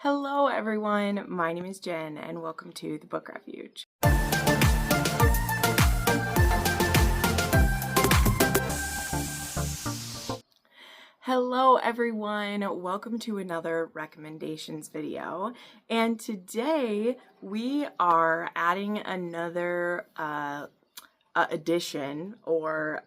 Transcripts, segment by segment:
Hello everyone, my name is Jen and welcome to the Book Refuge. Hello everyone, welcome to another recommendations video, and today we are adding another addition or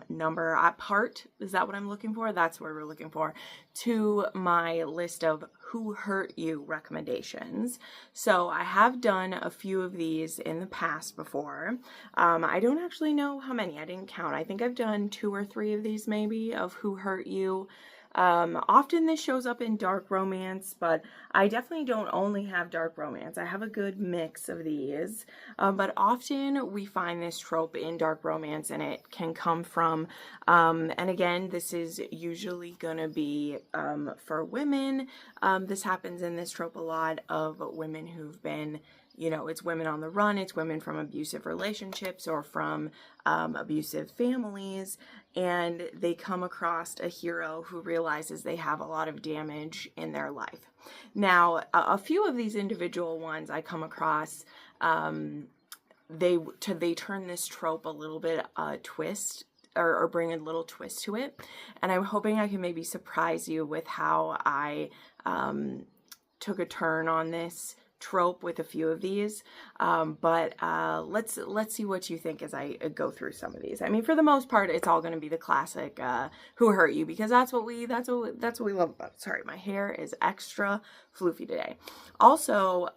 number part, is that what I'm looking for? That's what we're looking for, to my list of Who Hurt You recommendations. So I have done a few of these in the past before. I don't actually know how many, I didn't count. I think I've done 2 or 3 of these maybe of Who Hurt You. Often this shows up in dark romance, but I definitely don't only have dark romance. I have a good mix of these, but often we find this trope in dark romance, and it can come from, and again, this is usually gonna be for women. This happens in this trope a lot of women who've been, you know, it's women on the run, it's women from abusive relationships or from abusive families, and they come across a hero who realizes they have a lot of damage in their life. Now, a few of these individual ones I come across, they turn this trope a little bit twist, or bring a little twist to it, and I'm hoping I can maybe surprise you with how I took a turn on this trope with a few of these, but let's see what you think as I go through some of these. I mean, for the most part, it's all going to be the classic Who Hurt You, because that's what we love about it. Sorry, my hair is extra floofy today. Also,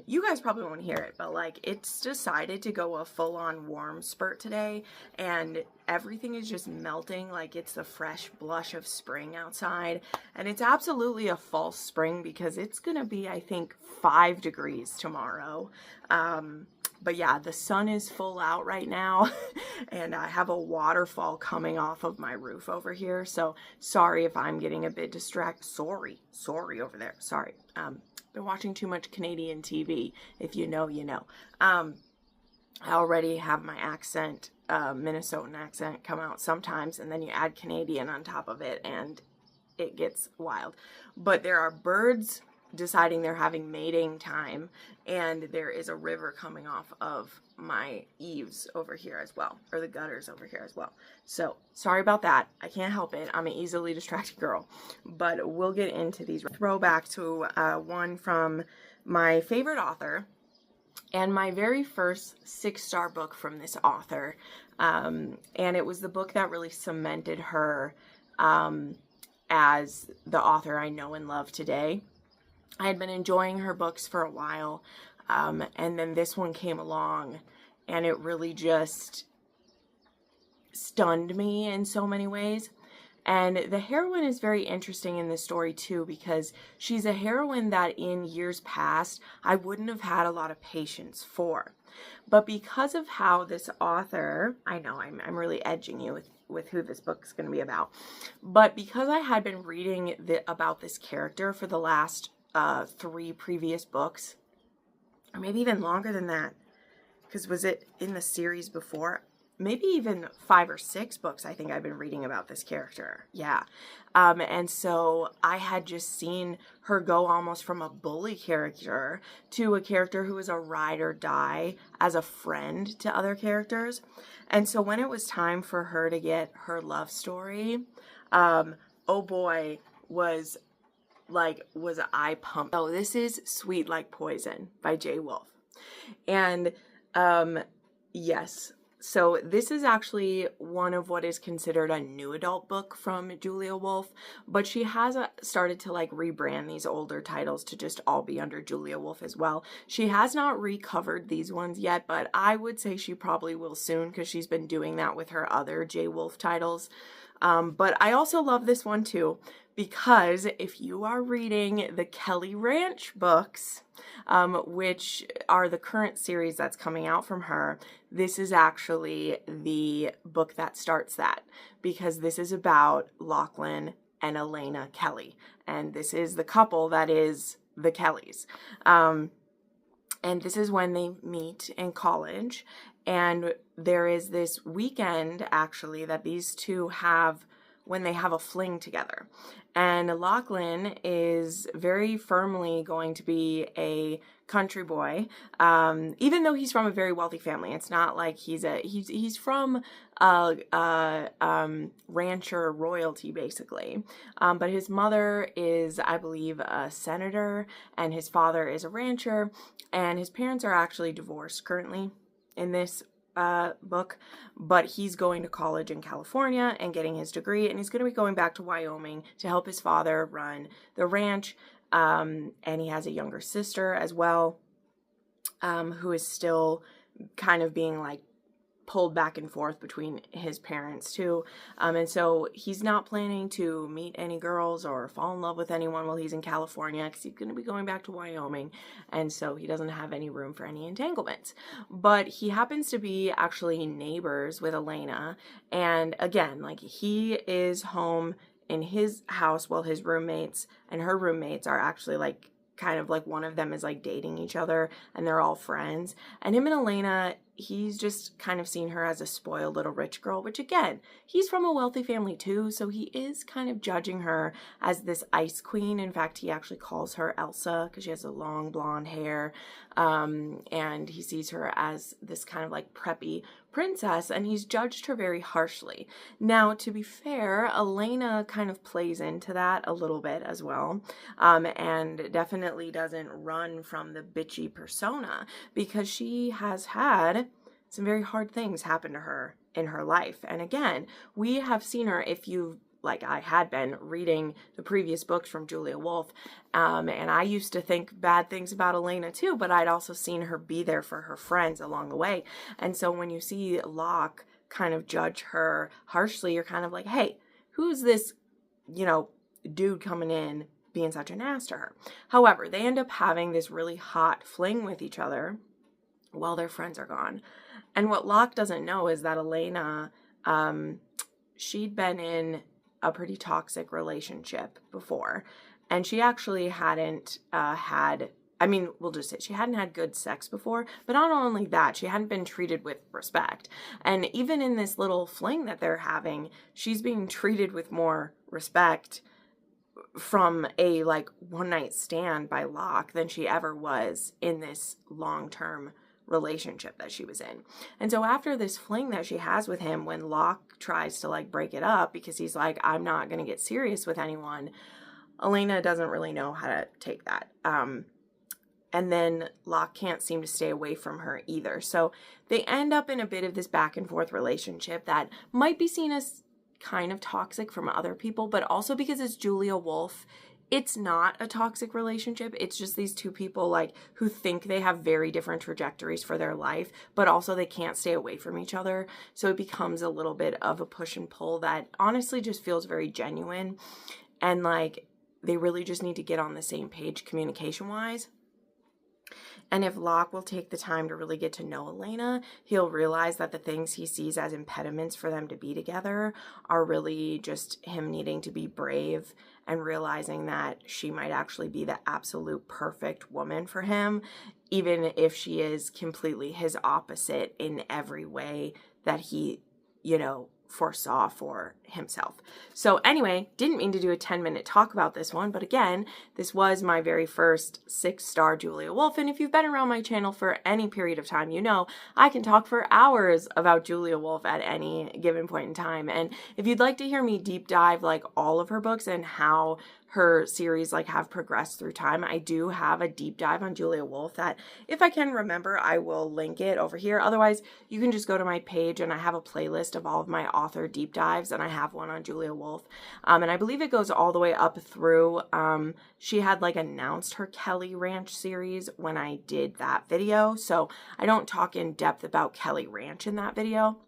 you guys probably won't hear it, but like, it's decided to go a full-on warm spurt today, and everything is just melting like it's the fresh blush of spring outside, and it's absolutely a false spring because it's gonna be, I think, 5 degrees tomorrow. But yeah, the sun is full out right now and I have a waterfall coming off of my roof over here, so sorry if I'm getting a bit distracted. Sorry over there. Sorry. Been watching too much Canadian TV. If you know, you know. I already have my accent, Minnesotan accent, come out sometimes, and then you add Canadian on top of it and it gets wild. But there are birds deciding they're having mating time, and there is a river coming off of my eaves over here as well, or the gutters over here as well. So sorry about that. I can't help it. I'm an easily distracted girl, but we'll get into these. Throwback to one from my favorite author, and my very first 6-star book from this author, and it was the book that really cemented her as the author I know and love today. I had been enjoying her books for a while, and then this one came along, and it really just stunned me in so many ways. And the heroine is very interesting in this story too, because she's a heroine that in years past I wouldn't have had a lot of patience for. But because of how this author, I know I'm really edging you with who this book's going to be about, but because I had been reading about this character for the last 3 previous books, or maybe even longer than that, because was it in the series before? Maybe even 5 or 6 books I think I've been reading about this character. Yeah. And so I had just seen her go almost from a bully character to a character who was a ride or die as a friend to other characters. And so when it was time for her to get her love story, oh boy, was I pumped. So this is Sweet Like Poison by J. Wolfe. And yes, so this is actually one of what is considered a new adult book from Julia Wolfe, but she has started to like rebrand these older titles to just all be under Julia Wolfe as well. She has not recovered these ones yet, but I would say she probably will soon, because she's been doing that with her other J. Wolfe titles. But I also love this one too, because if you are reading the Kelly Ranch books, which are the current series that's coming out from her, this is actually the book that starts that, because this is about Lachlan and Elena Kelly, and this is the couple that is the Kellys. And this is when they meet in college, and there is this weekend actually that these two have when they have a fling together. And Lachlan is very firmly going to be a country boy, even though he's from a very wealthy family. It's not like he's from rancher royalty, basically. But his mother is, I believe, a senator, and his father is a rancher, and his parents are actually divorced currently in this book, but he's going to college in California and getting his degree, and he's going to be going back to Wyoming to help his father run the ranch, and he has a younger sister as well, who is still kind of being like pulled back and forth between his parents too, and so he's not planning to meet any girls or fall in love with anyone while he's in California, because he's going to be going back to Wyoming, and so he doesn't have any room for any entanglements. But he happens to be actually neighbors with Elena, and again, like, he is home in his house while his roommates and her roommates are actually like kind of like, one of them is like dating each other and they're all friends. And him and Elena, he's just kind of seen her as a spoiled little rich girl, which again, he's from a wealthy family too, so he is kind of judging her as this ice queen. In fact, he actually calls her Elsa because she has a long blonde hair, and he sees her as this kind of like preppy princess, and he's judged her very harshly. Now, to be fair, Elena kind of plays into that a little bit as well, and definitely doesn't run from the bitchy persona, because she has had some very hard things happen to her in her life. And again, we have seen her, if you, like I had been, reading the previous books from Julia Wolf, and I used to think bad things about Elena too, but I'd also seen her be there for her friends along the way. And so when you see Locke kind of judge her harshly, you're kind of like, hey, who's this, dude coming in being such an ass to her? However, they end up having this really hot fling with each other while their friends are gone. And what Locke doesn't know is that Elena, she'd been in a pretty toxic relationship before, and she actually hadn't we'll just say she hadn't had good sex before, but not only that, she hadn't been treated with respect. And even in this little fling that they're having, she's being treated with more respect from a like one night stand by Locke than she ever was in this long-term relationship that she was in. And so after this fling that she has with him, when Locke tries to like break it up because he's like, I'm not going to get serious with anyone, Elena doesn't really know how to take that. And then Locke can't seem to stay away from her either. So they end up in a bit of this back and forth relationship that might be seen as kind of toxic from other people, but also because it's Julia Wolf, it's not a toxic relationship. It's just these two people like who think they have very different trajectories for their life, but also they can't stay away from each other. So it becomes a little bit of a push and pull that honestly just feels very genuine. And like, they really just need to get on the same page communication wise. And if Locke will take the time to really get to know Elena, he'll realize that the things he sees as impediments for them to be together are really just him needing to be brave and realizing that she might actually be the absolute perfect woman for him, even if she is completely his opposite in every way that he, foresaw for himself. So anyway, didn't mean to do a 10-minute talk about this one, but again, this was my very first 6-star Julia Wolf, and if you've been around my channel for any period of time, you know I can talk for hours about Julia Wolf at any given point in time. And if you'd like to hear me deep dive like all of her books and how her series like have progressed through time, I do have a deep dive on Julia Wolf that, if I can remember, I will link it over here. Otherwise, you can just go to my page and I have a playlist of all of my author deep dives, and I have one on Julia Wolf. And I believe it goes all the way up through, she had like announced her Kelly Ranch series when I did that video. So I don't talk in depth about Kelly Ranch in that video,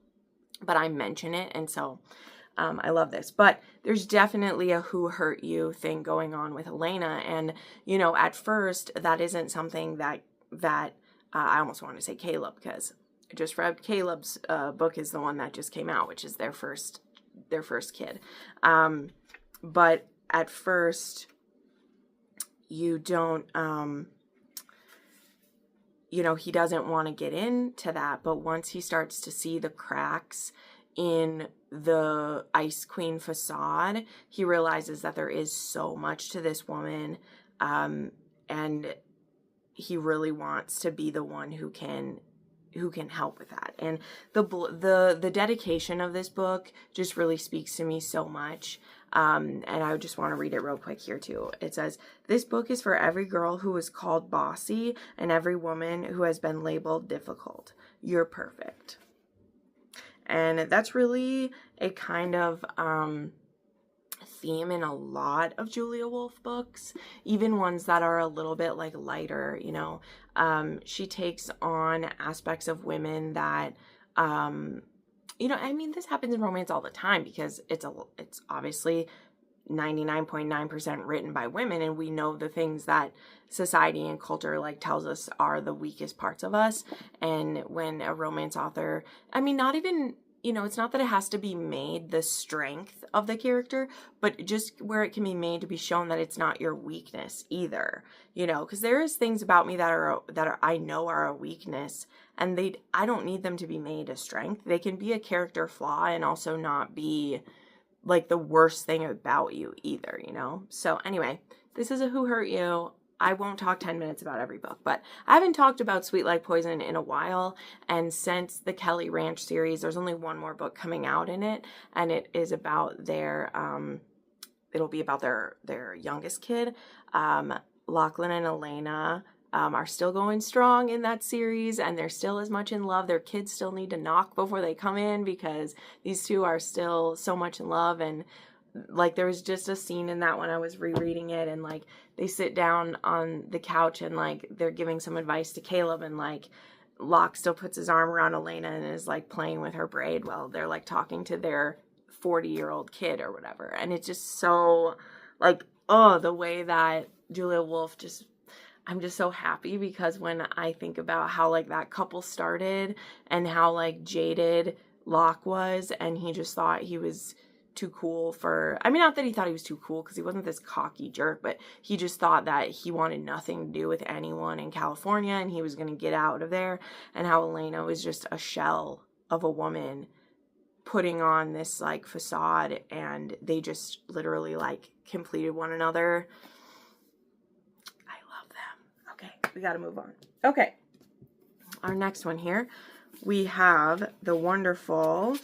but I mention it. And so I love this, but there's definitely a who hurt you thing going on with Elena. And, at first that isn't something that I almost want to say Caleb, because I just read Caleb's book is the one that just came out, which is their first kid. But at first you don't, he doesn't want to get into that. But once he starts to see the cracks in the Ice Queen facade, he realizes that there is so much to this woman, and he really wants to be the one who can help with that. And the dedication of this book just really speaks to me so much. And I just want to read it real quick here too. It says, "This book is for every girl who is called bossy and every woman who has been labeled difficult. You're perfect." And that's really a kind of theme in a lot of Julia Wolf books, even ones that are a little bit like lighter, you know. She takes on aspects of women that, you know, I mean, this happens in romance all the time because it's obviously 99.9% written by women, and we know the things that society and culture like tells us are the weakest parts of us. And when a romance author, I mean, not even, you know, it's not that it has to be made the strength of the character, but just where it can be made to be shown that it's not your weakness either, you know, because there is things about me that are I know are a weakness, and I don't need them to be made a strength. They can be a character flaw and also not be like the worst thing about you either, you know. So anyway, this is a Who Hurt You. I won't talk 10 minutes about every book, but I haven't talked about Sweet Like Poison in a while. And since the Kelly Ranch series, there's only one more book coming out in it, and it is about their, it'll be about their youngest kid. Lachlan and Elena are still going strong in that series, and they're still as much in love. Their kids still need to knock before they come in because these two are still so much in love. And like, there was just a scene in that when I was rereading it, and like they sit down on the couch and like they're giving some advice to Caleb, and like Locke still puts his arm around Elena and is like playing with her braid while they're like talking to their 40-year-old kid or whatever. And it's just so like, oh, the way that Julia Wolf just, I'm just so happy, because when I think about how like that couple started and how like jaded Locke was, and he just thought he was too cool for, I mean, not that he thought he was too cool, because he wasn't this cocky jerk, but he just thought that he wanted nothing to do with anyone in California and he was going to get out of there. And how Elena was just a shell of a woman putting on this like facade, and they just literally like completed one another. I love them. Okay, we got to move on. Okay, our next one here, we have the wonderful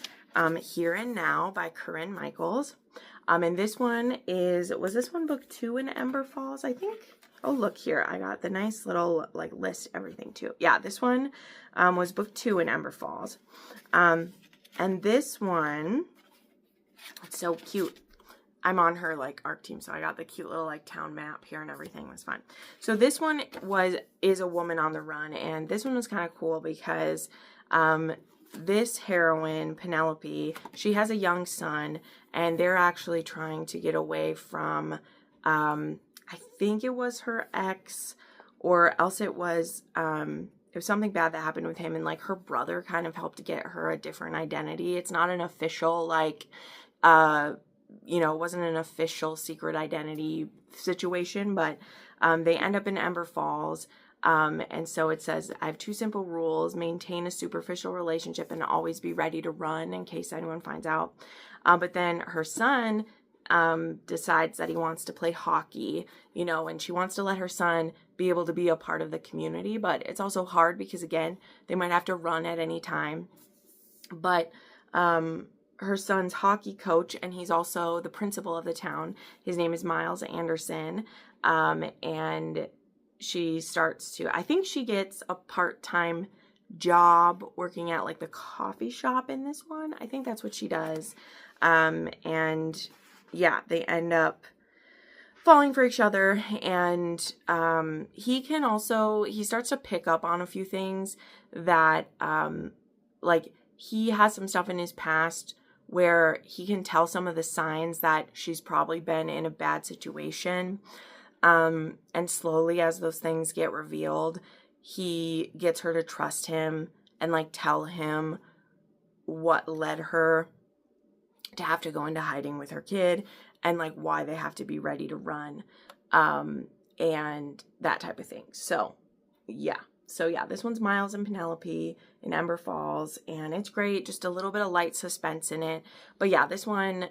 Here and Now by Corinne Michaels. And this one was this one book 2 in Ember Falls, I think? Oh, look here. I got the nice little like list, everything too. Yeah, this one was book 2 in Ember Falls. And this one, it's so cute. I'm on her like ARC team, so I got the cute little like town map here and everything. It was fun. So this one is a woman on the run, and this one was kind of cool because this heroine, Penelope, she has a young son, and they're actually trying to get away from, I think it was her ex, or else it was something bad that happened with him, and like her brother kind of helped to get her a different identity. It's not an official like, you know, it wasn't an official secret identity situation, but they end up in Ember Falls. And so it says, I have 2 simple rules: maintain a superficial relationship and always be ready to run in case anyone finds out. But then her son decides that he wants to play hockey, you know, and she wants to let her son be able to be a part of the community. But it's also hard because, again, they might have to run at any time. But her son's hockey coach, and he's also the principal of the town. His name is Miles Anderson. And she starts to, I think she gets a part-time job working at like the coffee shop in this one. I think that's what she does. And yeah, they end up falling for each other, and he starts to pick up on a few things that like he has some stuff in his past where he can tell some of the signs that she's probably been in a bad situation. And slowly, as those things get revealed, he gets her to trust him and like tell him what led her to have to go into hiding with her kid, and like why they have to be ready to run, and that type of thing. So yeah, So yeah, this one's Miles and Penelope in Ember Falls, and it's great. Just a little bit of light suspense in it. But yeah, this one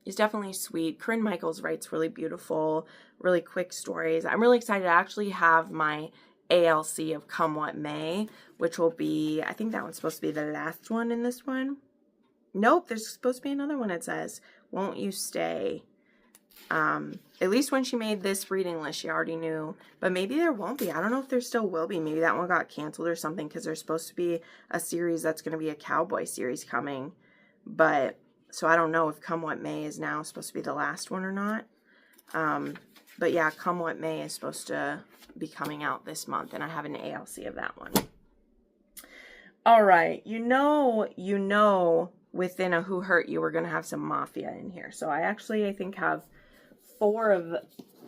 is definitely sweet. Corinne Michaels writes really beautiful, really quick stories. I'm really excited to actually have my ALC of Come What May, which will be, I think that one's supposed to be the last one in this one. Nope, there's supposed to be another one, it says. Won't You Stay? At least when she made this reading list, she already knew, but maybe there won't be. I don't know if there still will be. Maybe that one got canceled or something, because there's supposed to be a series that's going to be a cowboy series coming, but so I don't know if Come What May is now supposed to be the last one or not. But yeah, Come What May is supposed to be coming out this month, and I have an ALC of that one. All right, you know, within a Who Hurt You, we're going to have some Mafia in here. So I think have 4 of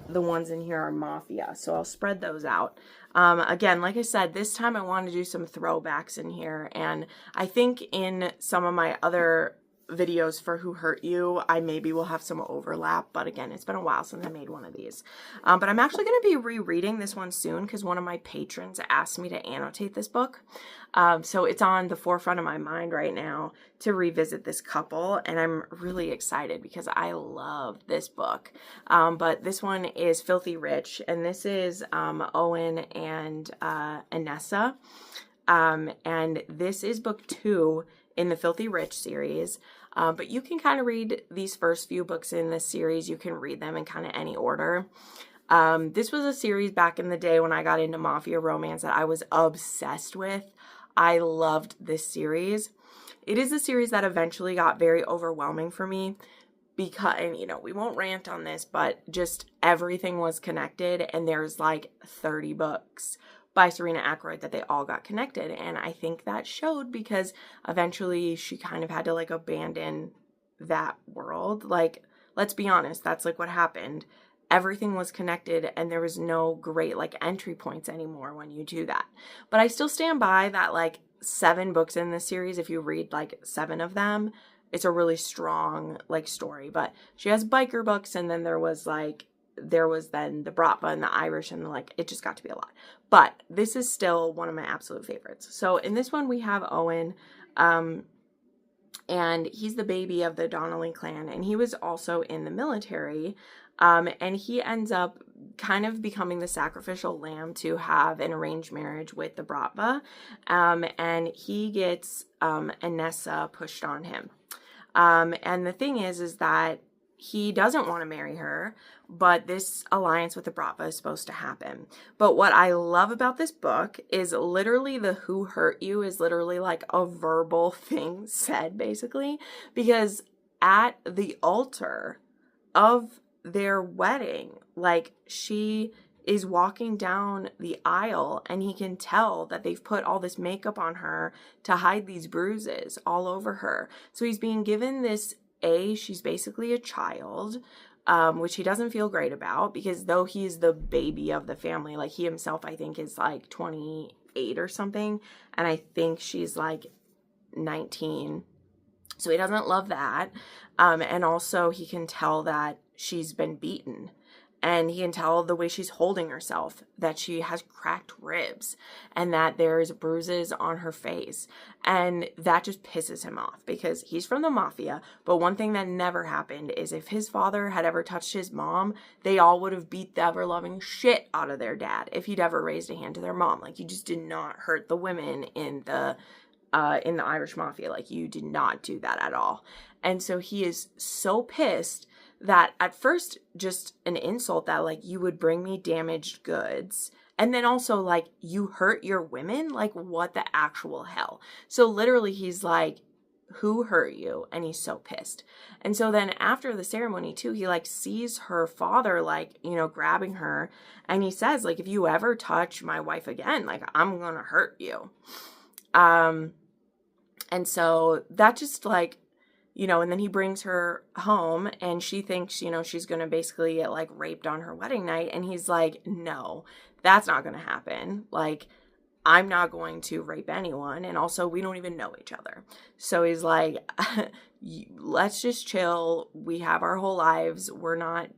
the ones in here are Mafia, so I'll spread those out. Again, like I said, this time I want to do some throwbacks in here, and I think in some of my other videos for Who Hurt You, I maybe will have some overlap, but again, it's been a while since I made one of these. But I'm actually going to be rereading this one soon, because one of my patrons asked me to annotate this book. So it's on the forefront of my mind right now to revisit this couple, and I'm really excited because I love this book. But this one is Filthy Rich, and this is Owen and Anessa. And this is book 2 in the Filthy Rich series. But you can kind of read these first few books in this series. You can read them in kind of any order. This was a series back in the day when I got into Mafia Romance that I was obsessed with. I loved this series. It is a series that eventually got very overwhelming for me because, and you know, we won't rant on this, but just everything was connected, and there's like 30 books by Serena Ackroyd that they all got connected, and I think that showed because eventually she kind of had to like abandon that world. Like, let's be honest, that's like what happened. Everything was connected, and there was no great like entry points anymore when you do that. But I still stand by that, like 7 books in this series, if you read like 7 of them, it's a really strong like story. But she has biker books, and then there was then the Bratva and the Irish, and like it just got to be a lot. But this is still one of my absolute favorites. So in this one we have Owen, and he's the baby of the Donnelly clan, and he was also in the military, and he ends up kind of becoming the sacrificial lamb to have an arranged marriage with the Bratva, and he gets Anessa pushed on him. And the thing is that he doesn't want to marry her, but this alliance with the Bratva is supposed to happen. But what I love about this book is literally the Who Hurt You is literally like a verbal thing said, basically, because at the altar of their wedding, like she is walking down the aisle, and he can tell that they've put all this makeup on her to hide these bruises all over her. So he's being given this she's basically a child, which he doesn't feel great about, because though he's the baby of the family, like he himself, I think, is like 28 or something, and I think she's like 19. So he doesn't love that. And also he can tell that she's been beaten, and he can tell the way she's holding herself that she has cracked ribs and that there's bruises on her face. And that just pisses him off because he's from the Mafia. But one thing that never happened is if his father had ever touched his mom, they all would have beat the ever-loving shit out of their dad if he'd ever raised a hand to their mom. Like, you just did not hurt the women in the Irish Mafia. Like, you did not do that at all. And so he is so pissed that at first just an insult that like you would bring me damaged goods, and then also like you hurt your women, like what the actual hell. So literally he's like, who hurt you? And he's so pissed. And so then after the ceremony too, he like sees her father like, you know, grabbing her, and he says like, if you ever touch my wife again, like I'm gonna hurt you. And so that just like, you know, and then he brings her home, and she thinks, you know, she's going to basically get like raped on her wedding night. And he's like, no, that's not going to happen. Like, I'm not going to rape anyone. And also we don't even know each other. So he's like, let's just chill. We have our whole lives. We're not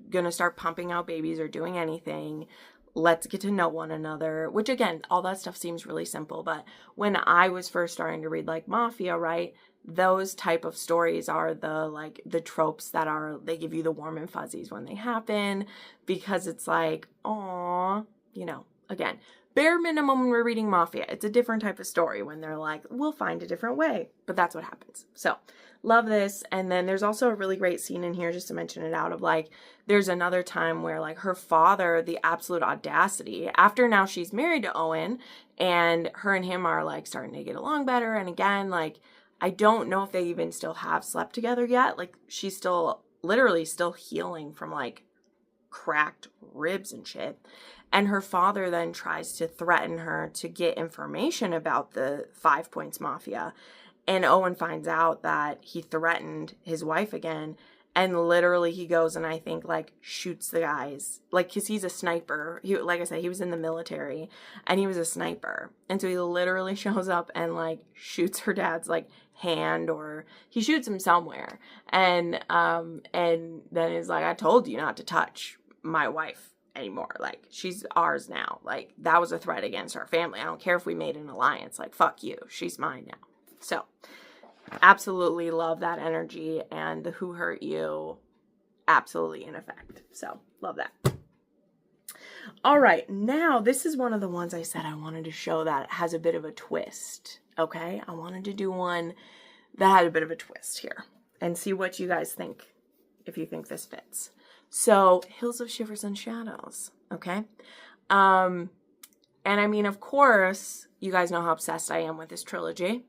going to start pumping out babies or doing anything. let's get to know one another, which again, all that stuff seems really simple. But when I was first starting to read like Mafia, right, those type of stories are the tropes that are, they give you the warm and fuzzies when they happen, because it's like, aw, you know, again, bare minimum when we're reading Mafia, it's a different type of story when they're like, we'll find a different way, but that's what happens. So love this. And then there's also a really great scene in here, just to mention it out, of like, there's another time where like her father, the absolute audacity, after now she's married to Owen and her and him are like starting to get along better. And again, like, I don't know if they even still have slept together yet. Like, she's still literally still healing from like cracked ribs and shit. And her father then tries to threaten her to get information about the 5 Points Mafia. And Owen finds out that he threatened his wife again. And literally he goes and I think like shoots the guys. Like, because he's a sniper. He, like I said, he was in the military and he was a sniper. And so he literally shows up and like shoots her dad's like hand, or he shoots him somewhere. And then he's like, I told you not to touch my wife anymore. Like, she's ours now. Like, that was a threat against our family. I don't care if we made an alliance. Like, fuck you. She's mine now. So absolutely love that energy, and the who hurt you, absolutely in effect. So love that. All right, now this is one of the ones I said I wanted to show that has a bit of a twist. Okay, I wanted to do one that had a bit of a twist here and see what you guys think, if you think this fits. So, Hills of Shivers and Shadows. Okay, and I mean, of course, you guys know how obsessed I am with this trilogy.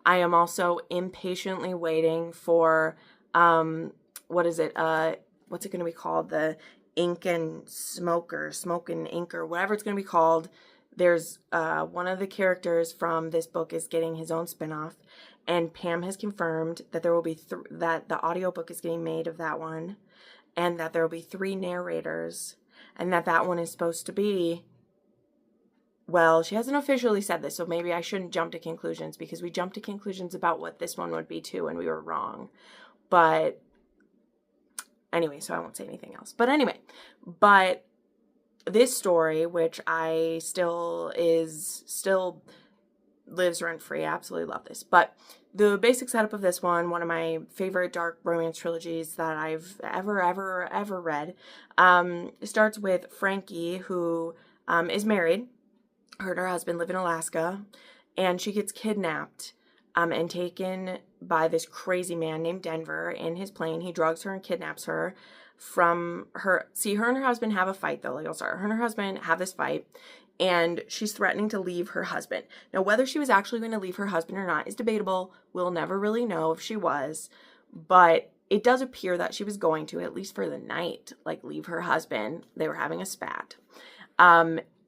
I am also impatiently waiting for, what is it? What's it going to be called? The Ink and Smoke and Ink, or whatever it's going to be called. There's, one of the characters from this book is getting his own spinoff, and Pam has confirmed that there will be, that the audiobook is getting made of that one, and that there will be 3 narrators, and that one is supposed to be, well, she hasn't officially said this, so maybe I shouldn't jump to conclusions, because we jumped to conclusions about what this one would be too, and we were wrong. But anyway, so I won't say anything else. But anyway, but this story, which I still lives rent-free, I absolutely love this. But the basic setup of this one of my favorite dark romance trilogies that I've ever read, starts with Frankie, who is married. Her and her husband live in Alaska, and she gets kidnapped and taken by this crazy man named Denver in his plane. He drugs her and kidnaps her from her. See, her and her husband have a fight, though. Like, I'll start. Her and her husband have this fight, and she's threatening to leave her husband. Now, whether she was actually going to leave her husband or not is debatable. We'll never really know if she was, but it does appear that she was going to, at least for the night, like, leave her husband. They were having a spat.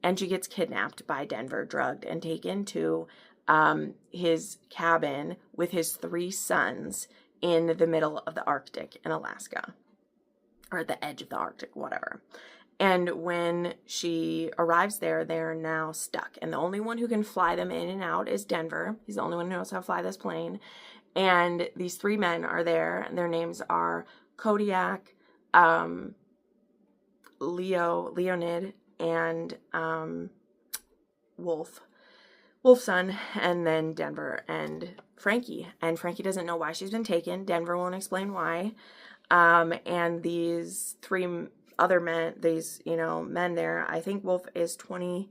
And she gets kidnapped by Denver, drugged, and taken to his cabin with his 3 sons in the middle of the Arctic in Alaska, or at the edge of the Arctic, whatever. And when she arrives there, they're now stuck. And the only one who can fly them in and out is Denver. He's the only one who knows how to fly this plane. And these 3 men are there. And their names are Kodiak, Leonid, and Wolf's son, and then Denver and Frankie. And Frankie doesn't know why she's been taken. Denver won't explain why. And these 3 other men, men there, I think Wolf is 22,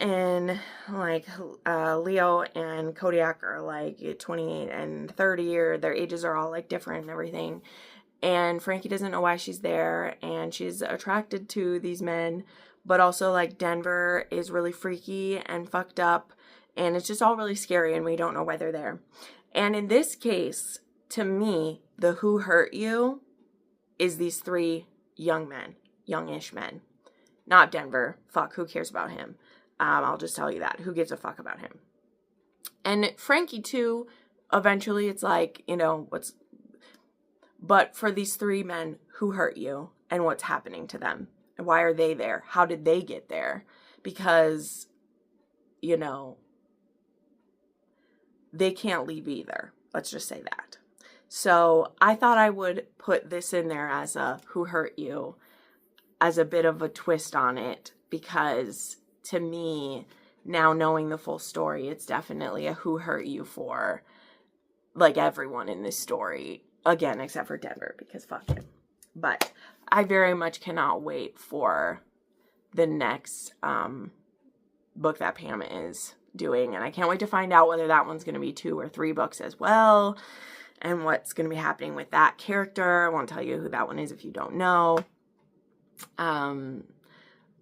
and like Leo and Kodiak are like 28 and 30, or their ages are all like different and everything. And Frankie doesn't know why she's there, and she's attracted to these men, but also, like, Denver is really freaky and fucked up, and it's just all really scary, and we don't know why they're there. And in this case, to me, the who hurt you is these 3 young men, youngish men. Not Denver. Fuck, who cares about him? I'll just tell you that. Who gives a fuck about him? And Frankie, too, eventually it's like, but for these 3 men, who hurt you and what's happening to them? And why are they there? How did they get there? Because, they can't leave either. Let's just say that. So I thought I would put this in there as a who hurt you. as a bit of a twist on it, because to me, now knowing the full story, it's definitely a who hurt you for, like, everyone in this story. Again, except for Denver, because fuck him. But I very much cannot wait for the next book that Pam is doing. And I can't wait to find out whether that one's going to be 2 or 3 books as well, and what's going to be happening with that character. I won't tell you who that one is if you don't know.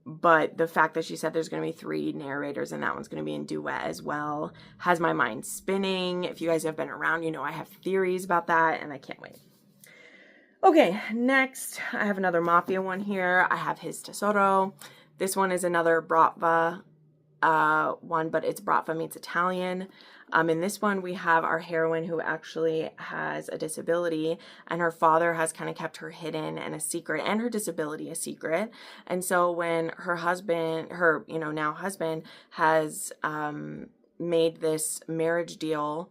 But the fact that she said there's going to be 3 narrators and that one's going to be in duet as well has my mind spinning. If you guys have been around, you know I have theories about that, and I can't wait. Okay, next, I have another Mafia one here. I have his Tesoro. This one is another Bratva one, but it's Bratva meets Italian. In this one, we have our heroine who actually has a disability, and her father has kind of kept her hidden and a secret, and her disability a secret. And so when her husband, her, you know, now husband, has made this marriage deal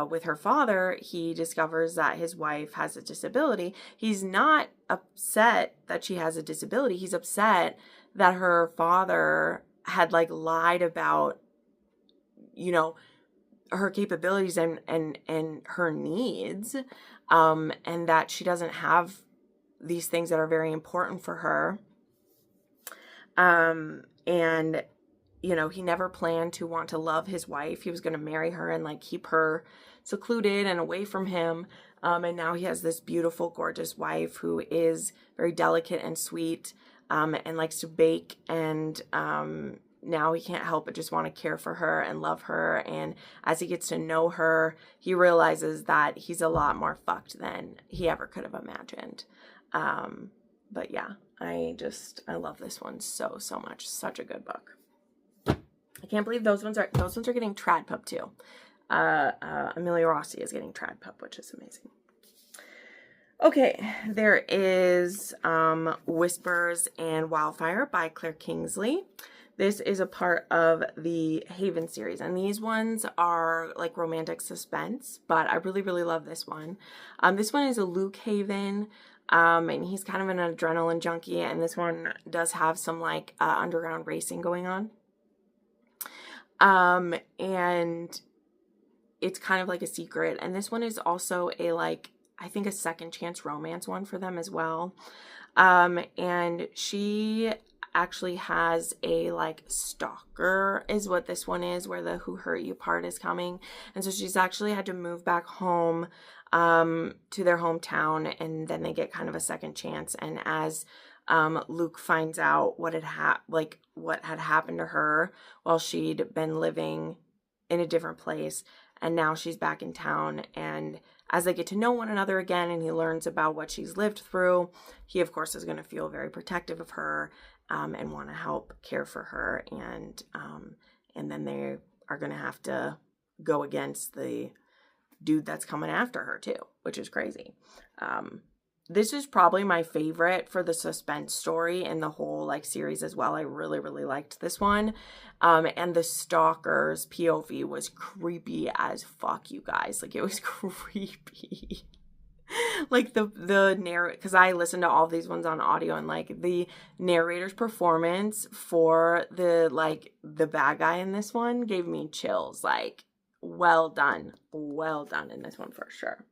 with her father, he discovers that his wife has a disability. He's not upset that she has a disability. He's upset that her father had, like, lied about, you know, her capabilities and her needs, and that she doesn't have these things that are very important for her. And, you know, he never planned to want to love his wife. He was going to marry her and, like, keep her secluded and away from him. And now he has this beautiful, gorgeous wife who is very delicate and sweet, and likes to bake, and now he can't help but just want to care for her and love her. And as he gets to know her, he realizes that he's a lot more fucked than he ever could have imagined. But yeah, I love this one so much. Such a good book. I can't believe those ones are getting trad pub too. Amelia Rossi is getting trad pub, which is amazing. Okay, there is Whispers and Wildfire by Claire Kingsley. This is a part of the Haven series, and these ones are like romantic suspense, but I really love this one. This one is a Luke Haven, and he's kind of an adrenaline junkie, and this one does have some, like, underground racing going on. And it's kind of like a secret, and this one is also a, like, I think a second chance romance one for them as well. And she actually has a, like, stalker is what this one is, where the who hurt you part is coming. And so she's actually had to move back home to their hometown, and then they get kind of a second chance. And as Luke finds out what had happened to her while she'd been living in a different place, and now she's back in town, and as they get to know one another again and he learns about what she's lived through, he of course is going to feel very protective of her, and want to help care for her, and then they are going to have to go against the dude that's coming after her too, which is crazy. This is probably my favorite for the suspense story in the whole, like, series as well. I really liked this one. And the stalker's POV was creepy as fuck, you guys. Like, it was creepy. Like, the narrator, because I listened to all these ones on audio, and, like, the narrator's performance for the bad guy in this one gave me chills. Like, well done in this one for sure.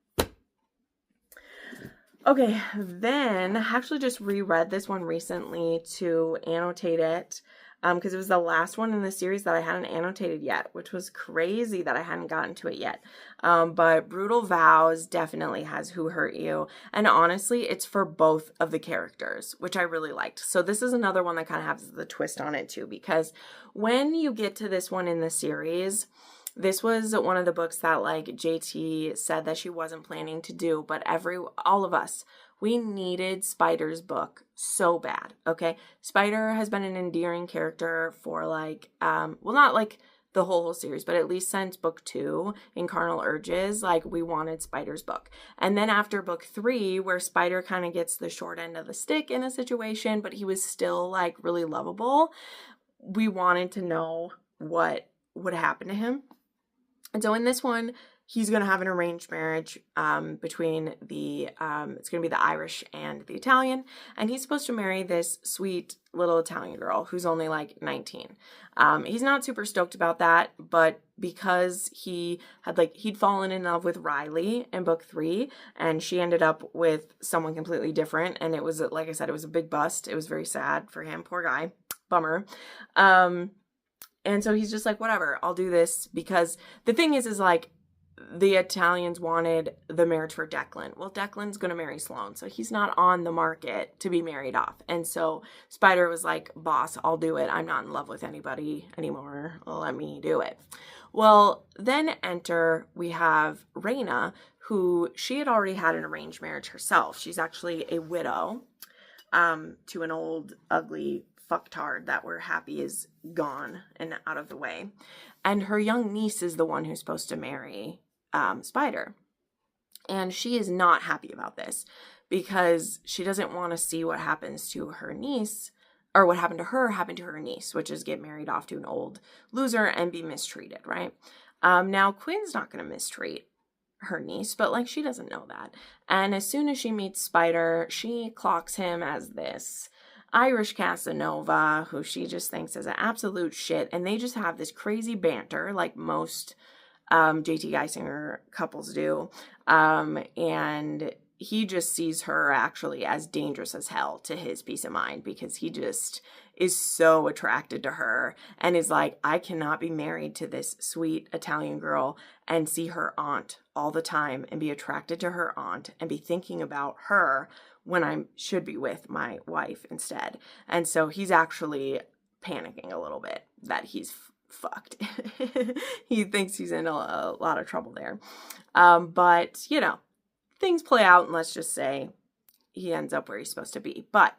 Okay, then I actually just reread this one recently to annotate it, because it was the last one in the series that I hadn't annotated yet, which was crazy that I hadn't gotten to it yet. But Brutal Vows definitely has Who Hurt You, and honestly, it's for both of the characters, which I really liked. So this is another one that kind of has the twist on it too, because when you get to this one in the series, this was one of the books that, like, JT said that she wasn't planning to do, but all of us, we needed Spider's book so bad, okay? Spider has been an endearing character for, like, well, not, like, the whole series, but at least since book 2 in Carnal Urges, like, we wanted Spider's book. And then after book 3, where Spider kind of gets the short end of the stick in a situation, but he was still, like, really lovable, we wanted to know what would happen to him. And so in this one, he's going to have an arranged marriage between the, it's going to be the Irish and the Italian. And he's supposed to marry this sweet little Italian girl who's only like 19. He's not super stoked about that, but because he'd fallen in love with Riley in book 3, and she ended up with someone completely different. And it was, like I said, it was a big bust. It was very sad for him. Poor guy. Bummer. And so he's just like, whatever, I'll do this, because the thing is like, the Italians wanted the marriage for Declan. Well, Declan's going to marry Sloane, so he's not on the market to be married off. And so Spider was like, boss, I'll do it. I'm not in love with anybody anymore. Let me do it. Well, then enter, we have Raina, who she had already had an arranged marriage herself. She's actually a widow to an old, ugly fucktard that we're happy is gone and out of the way. And her young niece is the one who's supposed to marry Spider. And she is not happy about this because she doesn't want to see what happens to her niece, or what happened to her happen to her niece, which is get married off to an old loser and be mistreated, right? Now, Quinn's not going to mistreat her niece, but like she doesn't know that. And as soon as she meets Spider, she clocks him as this Irish Casanova who she just thinks is an absolute shit, and they just have this crazy banter like most JT Geisinger couples do, and he just sees her actually as dangerous as hell to his peace of mind, because he just is so attracted to her and is like, I cannot be married to this sweet Italian girl and see her aunt all the time and be attracted to her aunt and be thinking about her when I should be with my wife instead. And so he's actually panicking a little bit that he's fucked. He thinks he's in a lot of trouble there. But, you know, things play out, and let's just say he ends up where he's supposed to be. But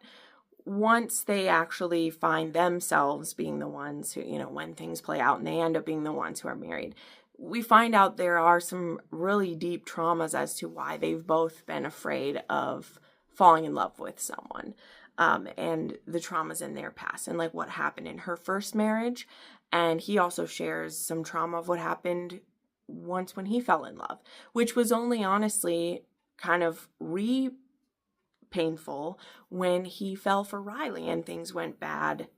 once they actually find themselves being the ones who, you know, when things play out and they end up being the ones who are married, we find out there are some really deep traumas as to why they've both been afraid of falling in love with someone, and the traumas in their past and like what happened in her first marriage. And he also shares some trauma of what happened once when he fell in love, which was only honestly kind of painful when he fell for Riley and things went bad,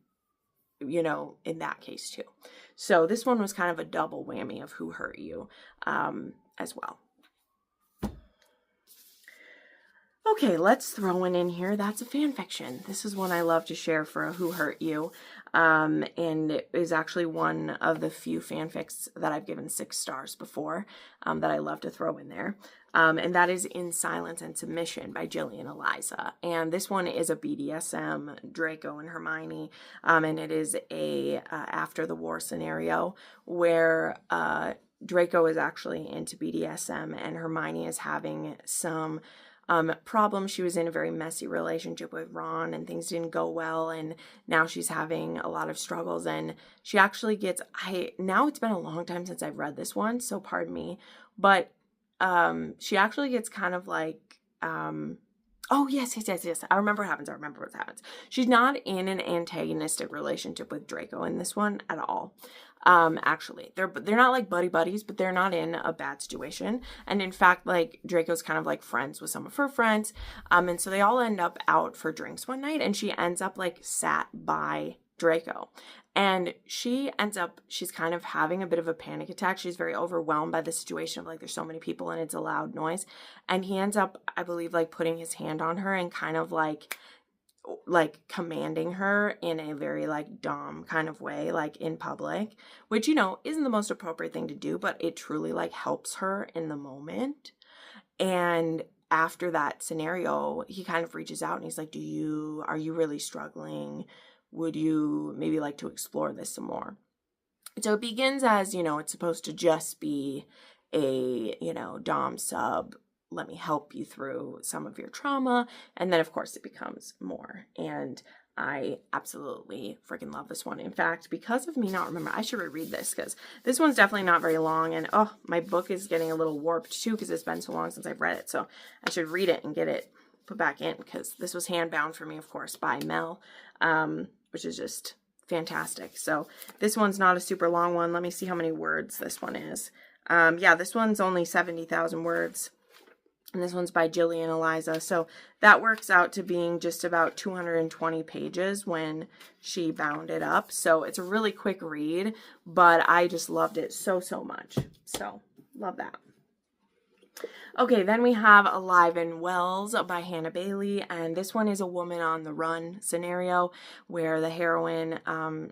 you know, in that case too. So this one was kind of a double whammy of Who Hurt You as well. Okay, let's throw one in here. That's a fan fiction. This is one I love to share for a Who Hurt You. And it is actually one of the few fanfics that I've given 6 stars before, that I love to throw in there. And that is In Silence and Submission by Jillian Eliza. And this one is a BDSM, Draco and Hermione. And it is a after the war scenario where Draco is actually into BDSM and Hermione is having some problem. She was in a very messy relationship with Ron and things didn't go well, and now she's having a lot of struggles, and she actually gets, now it's been a long time since I've read this one, so pardon me, but she actually gets kind of like, oh, yes. I remember what happens. She's not in an antagonistic relationship with Draco in this one at all. Actually, they're not like buddies, but they're not in a bad situation. And in fact, like Draco's kind of like friends with some of her friends. And so they all end up out for drinks one night, and she ends up like sat by Draco. And she's kind of having a bit of a panic attack. She's very overwhelmed by the situation of like, there's so many people and it's a loud noise. And he ends up, I believe, like putting his hand on her and kind of like commanding her in a very like dom kind of way, like in public, which, you know, isn't the most appropriate thing to do, but it truly like helps her in the moment. And after that scenario, he kind of reaches out and he's like, are you really struggling? Would you maybe like to explore this some more? So it begins as, you know, it's supposed to just be a, you know, dom sub, let me help you through some of your trauma. And then of course it becomes more. And I absolutely freaking love this one. In fact, because of me not remember, I should reread this because this one's definitely not very long. And oh, my book is getting a little warped too because it's been so long since I've read it. So I should read it and get it put back in because this was handbound for me, of course, by Mel, which is just fantastic. So this one's not a super long one. Let me see how many words this one is. Yeah, this one's only 70,000 words. And this one's by Jillian Eliza. So that works out to being just about 220 pages when she bound it up. So it's a really quick read, but I just loved it so, so much. So love that. Okay, then we have Alive and Wells by Hannah Bailey, and this one is a woman on the run scenario where the heroine,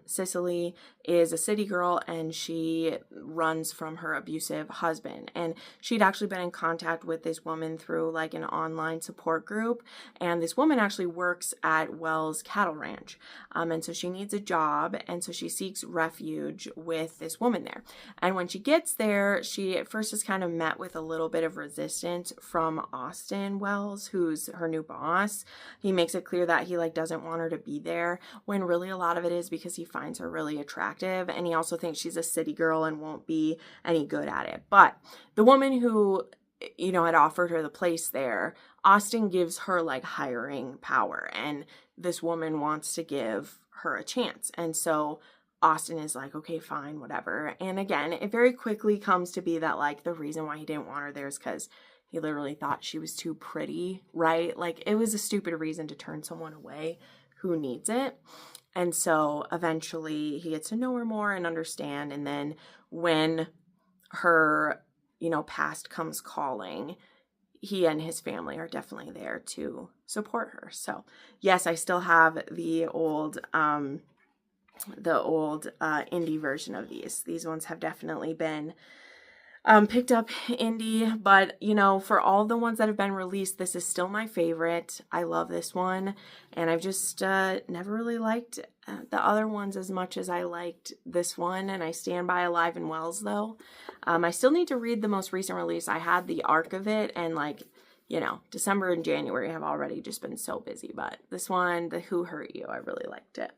Cicely, is a city girl and she runs from her abusive husband. And she'd actually been in contact with this woman through like an online support group, and this woman actually works at Wells Cattle Ranch. And so she needs a job, and so she seeks refuge with this woman there. And when she gets there, she at first is kind of met with a little bit of resistance from Austin Wells, who's her new boss. He makes it clear that he like doesn't want her to be there, when really a lot of it is because he finds her really attractive, and he also thinks she's a city girl and won't be any good at it. But the woman who, you know, had offered her the place there, Austin gives her like hiring power, and this woman wants to give her a chance. And so Austin is like, okay, fine, whatever. And again, it very quickly comes to be that like the reason why he didn't want her there is because he literally thought she was too pretty, right? Like it was a stupid reason to turn someone away who needs it. And so eventually he gets to know her more and understand. And then when her, you know, past comes calling, he and his family are definitely there to support her. So yes, I still have the old indie version of these. These ones have definitely been picked up indie, but you know, for all the ones that have been released, this is still my favorite. I love this one, and I've just never really liked the other ones as much as I liked this one, and I stand by Alive and Wells though. I still need to read the most recent release. I had the arc of it, and like, you know, December and January have already just been so busy, but this one, the Who Hurt You, I really liked it.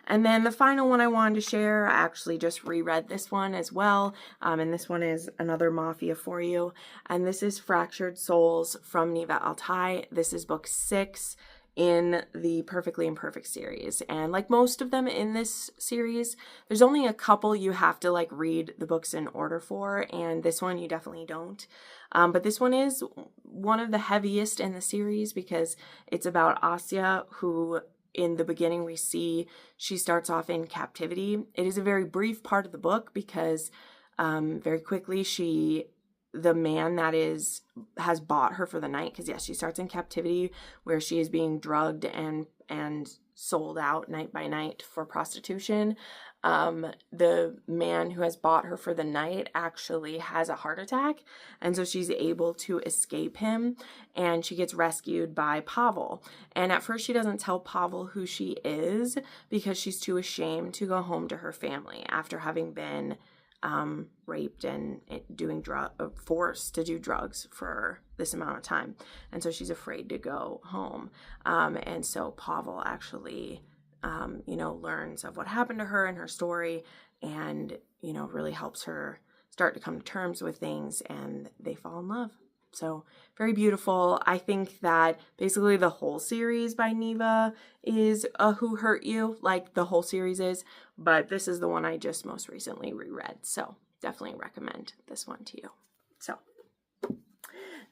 And then the final one I wanted to share, I actually just reread this one as well. And this one is another Mafia for you. And this is Fractured Souls from Neva Altai. This is book 6 in the Perfectly Imperfect series. And like most of them in this series, there's only a couple you have to like read the books in order for. And this one you definitely don't. But this one is one of the heaviest in the series because it's about Asya, who in the beginning we see she starts off in captivity. It is a very brief part of the book because very quickly the man that has bought her for the night, because yes, she starts in captivity where she is being drugged and sold out night by night for prostitution. The man who has bought her for the night actually has a heart attack, and so she's able to escape him, and she gets rescued by Pavel. And at first she doesn't tell Pavel who she is because she's too ashamed to go home to her family after having been raped and forced to do drugs for this amount of time. And so she's afraid to go home. And so Pavel actually, learns of what happened to her and her story, and, really helps her start to come to terms with things, and they fall in love. So very beautiful. I think that basically the whole series by Neva is a Who Hurt You, like the whole series is, but this is the one I just most recently reread. So definitely recommend this one to you. So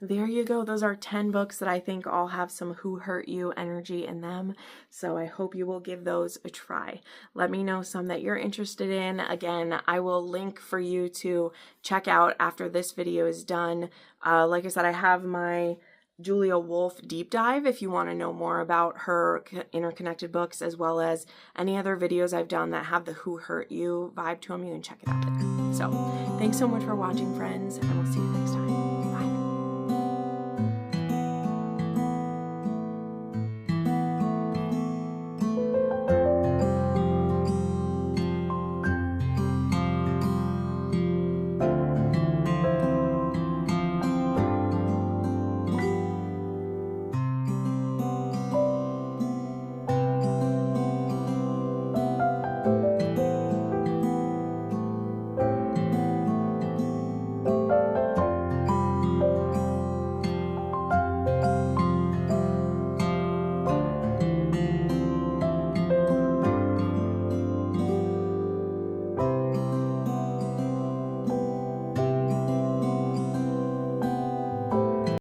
there you go. Those are 10 books that I think all have some Who Hurt You energy in them. So I hope you will give those a try. Let me know some that you're interested in. Again, I will link for you to check out after this video is done. Like I said, I have my Julia Wolf deep dive if you want to know more about her interconnected books, as well as any other videos I've done that have the Who Hurt You vibe to them. You can check it out there. So thanks so much for watching, friends, and we'll see you next time.